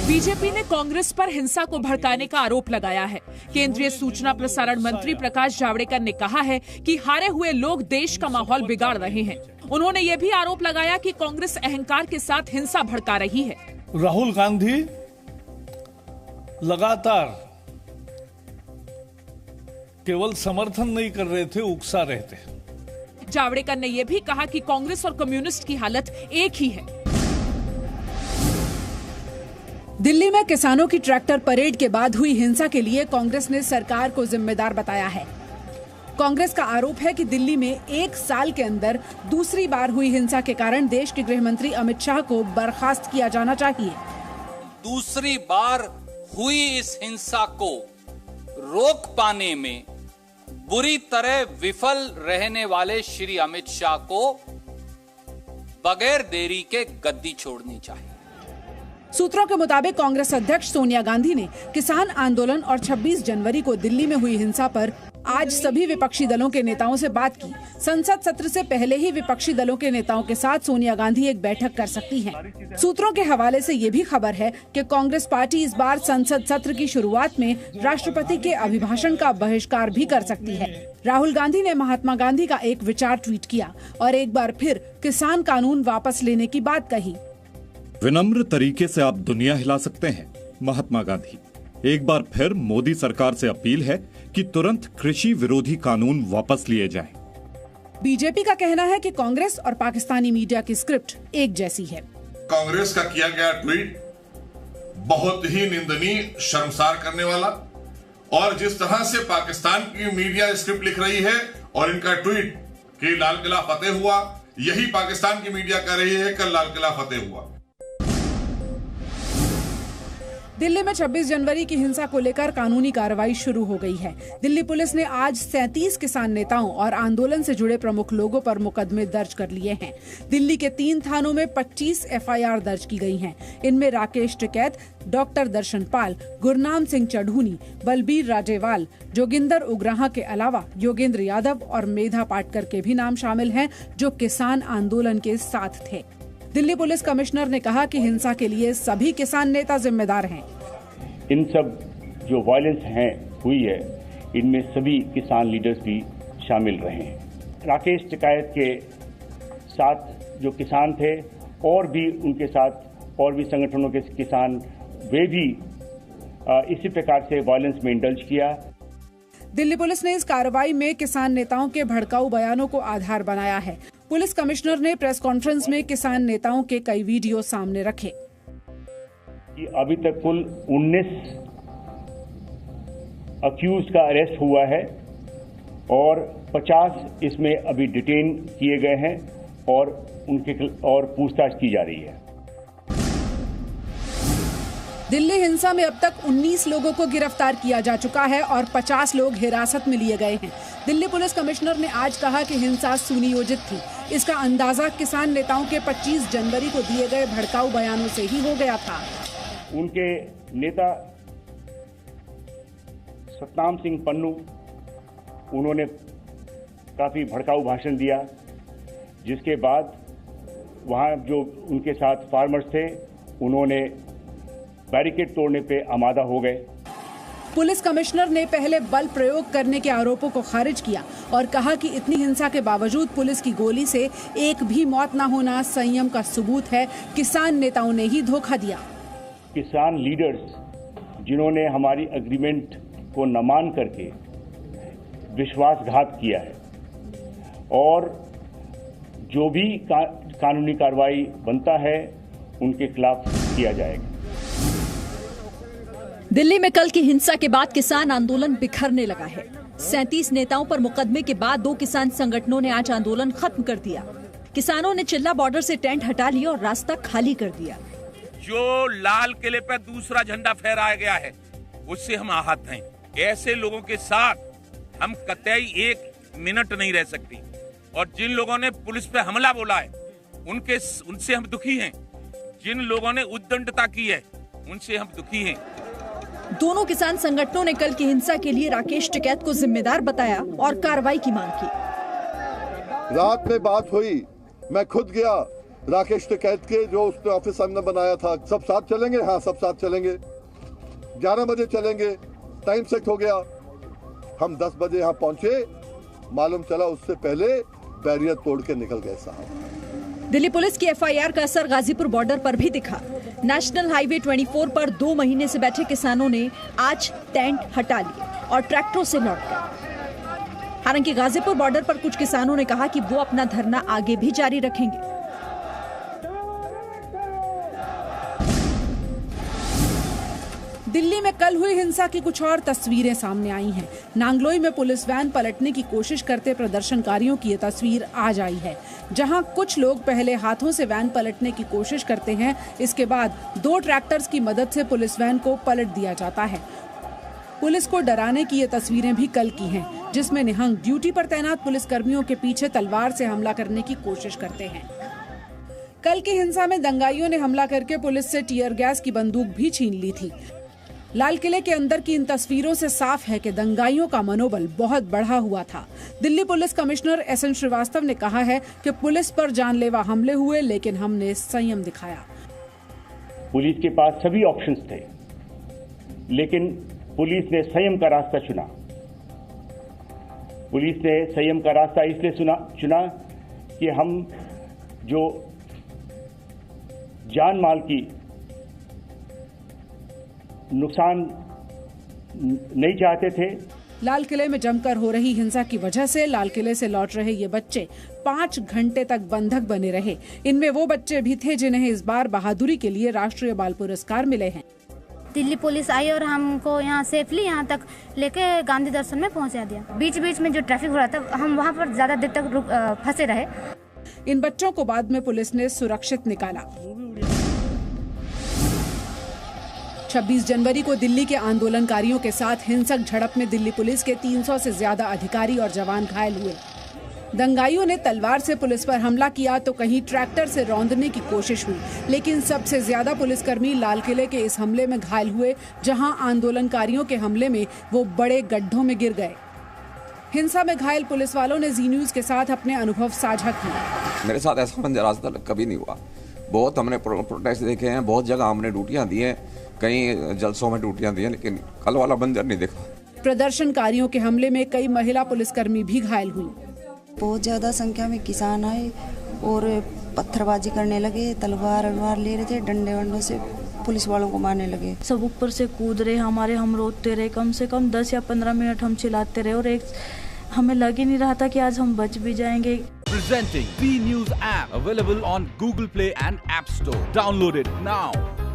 BJP ने कांग्रेस पर हिंसा को भड़काने का आरोप लगाया है। केंद्रीय सूचना प्रसारण मंत्री प्रकाश जावड़ेकर ने कहा है कि हारे हुए लोग देश का माहौल बिगाड़ रहे हैं। उन्होंने ये भी आरोप लगाया कि कांग्रेस अहंकार के साथ हिंसा भड़का रही है। राहुल गांधी लगातार केवल समर्थन नहीं कर रहे थे, उकसा रहे थे। जावड़ेकर ने यह भी कहा कि कांग्रेस और कम्युनिस्ट की हालत एक ही है। दिल्ली में किसानों की ट्रैक्टर परेड के बाद हुई हिंसा के लिए कांग्रेस ने सरकार को जिम्मेदार बताया है। कांग्रेस का आरोप है कि दिल्ली में एक साल के अंदर दूसरी बार हुई हिंसा के कारण देश के गृह मंत्री अमित शाह को बर्खास्त किया जाना चाहिए। दूसरी बार हुई इस हिंसा को रोक पाने में बुरी तरह विफल रहने वाले श्री अमित शाह को बगैर देरी के गद्दी छोड़नी चाहिए। सूत्रों के मुताबिक कांग्रेस अध्यक्ष सोनिया गांधी ने किसान आंदोलन और 26 जनवरी को दिल्ली में हुई हिंसा पर आज सभी विपक्षी दलों के नेताओं से बात की। संसद सत्र से पहले ही विपक्षी दलों के नेताओं के साथ सोनिया गांधी एक बैठक कर सकती हैं। सूत्रों के हवाले से ये भी खबर है कि कांग्रेस पार्टी इस बार संसद सत्र की शुरुआत में राष्ट्रपति के अभिभाषण का बहिष्कार भी कर सकती है। राहुल गांधी ने महात्मा गांधी का एक विचार ट्वीट किया और एक बार फिर किसान कानून वापस लेने की बात कही। विनम्र तरीके से आप दुनिया हिला सकते हैं, महात्मा गांधी। एक बार फिर मोदी सरकार से अपील है कि तुरंत कृषि विरोधी कानून वापस लिए जाएं। बीजेपी का कहना है कि कांग्रेस और पाकिस्तानी मीडिया की स्क्रिप्ट एक जैसी है। कांग्रेस का किया गया ट्वीट बहुत ही निंदनीय, शर्मसार करने वाला, और जिस तरह से पाकिस्तान की मीडिया स्क्रिप्ट लिख रही है और इनका ट्वीट कि लाल किला फतेह हुआ, यही पाकिस्तान की मीडिया कह रही है कि लाल किला फतेह हुआ। दिल्ली में 26 जनवरी की हिंसा को लेकर कानूनी कार्रवाई शुरू हो गई है। दिल्ली पुलिस ने आज 37 किसान नेताओं और आंदोलन से जुड़े प्रमुख लोगों पर मुकदमे दर्ज कर लिए हैं। दिल्ली के 3 थानों में 25 एफआईआर दर्ज की गई हैं। इनमें राकेश टिकैत, डॉक्टर दर्शन पाल, गुरनाम सिंह चढ़ूनी, बलबीर राजेवाल, जोगिंदर उग्राहा के अलावा योगेंद्र यादव और मेधा पाटकर के भी नाम शामिल हैं, जो किसान आंदोलन के साथ थे। दिल्ली पुलिस कमिश्नर ने कहा कि हिंसा के लिए सभी किसान नेता जिम्मेदार हैं। इन सब जो वायलेंस हुई है, इनमें सभी किसान लीडर्स भी शामिल रहे हैं। राकेश टिकैत के साथ जो किसान थे और भी उनके साथ और भी संगठनों के किसान, वे भी इसी प्रकार से वायलेंस में इंडल्ज किया। दिल्ली पुलिस ने इस कार्रवाई में किसान नेताओं के भड़काऊ बयानों को आधार बनाया है। पुलिस कमिश्नर ने प्रेस कॉन्फ्रेंस में किसान नेताओं के कई वीडियो सामने रखे। कि अभी तक कुल 19 अक्यूज का अरेस्ट हुआ है और 50 इसमें अभी डिटेन किए गए हैं और उनके और पूछताछ की जा रही है। दिल्ली हिंसा में अब तक 19 लोगों को गिरफ्तार किया जा चुका है और 50 लोग हिरासत में लिए गए हैं। दिल्ली पुलिस कमिश्नर ने आज कहा कि हिंसा सुनियोजित थी। इसका अंदाजा किसान नेताओं के 25 जनवरी को दिए गए भड़काऊ बयानों से ही हो गया था। उनके नेता सतनाम सिंह पन्नू, उन्होंने काफी भड़काऊ भाषण दिया, जिसके बाद वहां जो उनके साथ फार्मर्स थे, उन्होंने बैरिकेड तोड़ने पे आमादा हो गए। पुलिस कमिश्नर ने पहले बल प्रयोग करने के आरोपों को खारिज किया और कहा कि इतनी हिंसा के बावजूद पुलिस की गोली से एक भी मौत न होना संयम का सबूत है। किसान नेताओं ने ही धोखा दिया। किसान लीडर्स जिन्होंने हमारी एग्रीमेंट को न मान करके विश्वासघात किया है, और जो भी कानूनी कार्रवाई बनता है उनके खिलाफ किया जाएगा। दिल्ली में कल की हिंसा के बाद किसान आंदोलन बिखरने लगा है। 37 नेताओं पर मुकदमे के बाद 2 किसान संगठनों ने आज आंदोलन खत्म कर दिया। किसानों ने चिल्ला बॉर्डर से टेंट हटा लिया और रास्ता खाली कर दिया। जो लाल किले पर दूसरा झंडा फहराया गया है, उससे हम आहत हैं। ऐसे लोगों के साथ हम कतई एक मिनट नहीं रह सकती, और जिन लोगों ने पुलिस पे हमला बोला है उनसे हम दुखी हैं। जिन लोगों ने उद्दंडता की है उनसे हम दुखी हैं। दोनों किसान संगठनों ने कल की हिंसा के लिए राकेश टिकैत को जिम्मेदार बताया और कार्रवाई की मांग की। रात में बात हुई, मैं खुद गया राकेश टिकैत के जो उसने ऑफिस हमने बनाया था, सब साथ चलेंगे? हाँ, सब साथ चलेंगे। 11 बजे चलेंगे, टाइम सेट हो गया। हम 10 बजे यहाँ पहुंचे, मालूम चला उससे पहले बैरियर तोड़ के निकल गए साहब। दिल्ली पुलिस की एफआईआर का असर गाजीपुर बॉर्डर पर भी दिखा। नेशनल हाईवे 24 पर 2 महीने से बैठे किसानों ने आज टेंट हटा लिए और ट्रैक्टरों से लौट गए। हालांकि गाजीपुर बॉर्डर पर कुछ किसानों ने कहा कि वो अपना धरना आगे भी जारी रखेंगे। दिल्ली में कल हुई हिंसा की कुछ और तस्वीरें सामने आई हैं। नांगलोई में पुलिस वैन पलटने की कोशिश करते प्रदर्शनकारियों की ये तस्वीर आज आई है, जहां कुछ लोग पहले हाथों से वैन पलटने की कोशिश करते हैं, इसके बाद 2 ट्रैक्टर्स की मदद से पुलिस वैन को पलट दिया जाता है। पुलिस को डराने की ये तस्वीरें भी कल की हैं, जिसमें निहंग ड्यूटी पर तैनात पुलिसकर्मियों के पीछे तलवार से हमला करने की कोशिश करते हैं। कल की हिंसा में दंगाइयों ने हमला करके पुलिस से टीयर गैस की बंदूक भी छीन ली थी। लाल किले के अंदर की इन तस्वीरों से साफ है कि दंगाइयों का मनोबल बहुत बढ़ा हुआ था। Delhi police commissioner SN Srivastava ने कहा है कि पुलिस पर जानलेवा हमले हुए, लेकिन हमने संयम दिखाया। पुलिस के पास सभी ऑप्शंस थे, लेकिन पुलिस ने संयम का रास्ता चुना। पुलिस ने संयम का रास्ता इसलिए चुना कि हम जो जान माल की नुकसान नहीं चाहते थे। लाल किले में जमकर हो रही हिंसा की वजह से लाल किले से लौट रहे ये बच्चे 5 घंटे तक बंधक बने रहे। इनमें वो बच्चे भी थे जिन्हें इस बार बहादुरी के लिए राष्ट्रीय बाल पुरस्कार मिले हैं। दिल्ली पुलिस आई और हमको यहाँ सेफली यहाँ तक लेके गांधी दर्शन में पहुँचा दिया। बीच बीच में जो ट्रैफिक हो रहा था, हम वहाँ पर ज्यादा देर तक फंसे रहे। इन बच्चों को बाद में पुलिस ने सुरक्षित निकाला। 26 जनवरी को दिल्ली के आंदोलनकारियों के साथ हिंसक झड़प में दिल्ली पुलिस के 300 से ज्यादा अधिकारी और जवान घायल हुए। दंगाइयों ने तलवार से पुलिस पर हमला किया तो कहीं ट्रैक्टर से रौंदने की कोशिश हुई, लेकिन सबसे ज्यादा पुलिसकर्मी लाल किले के इस हमले में घायल हुए, जहां आंदोलनकारियों के हमले में वो बड़े गड्ढों में गिर गए। हिंसा में घायल पुलिस वालों ने जी न्यूज के साथ अपने अनुभव साझा किए। मेरे साथ ऐसा मंजर आज तक कभी नहीं हुआ। बहुत हमने प्रोटेस्ट देखे हैं, बहुत जगह हमने ड्यूटियां दी हैं, कई जलसों में ड्यूटियां दी हैं, लेकिन कल वाला मंजर नहीं देखा। प्रदर्शनकारियों के हमले में कई महिला पुलिसकर्मी भी घायल हुई। बहुत ज्यादा संख्या में किसान आए और पत्थरबाजी करने लगे, तलवार ले रहे थे, डंडे वंडों से पुलिस वालों को मारने लगे। सब ऊपर से कूद रहे, हम रोते रहे। कम से कम 10 या 15 मिनट हम चिल्लाते रहे और हमें लग ही नहीं रहा था कि आज हम बच भी जाएंगे। Presenting B News app available on Google Play and App Store. Download it now.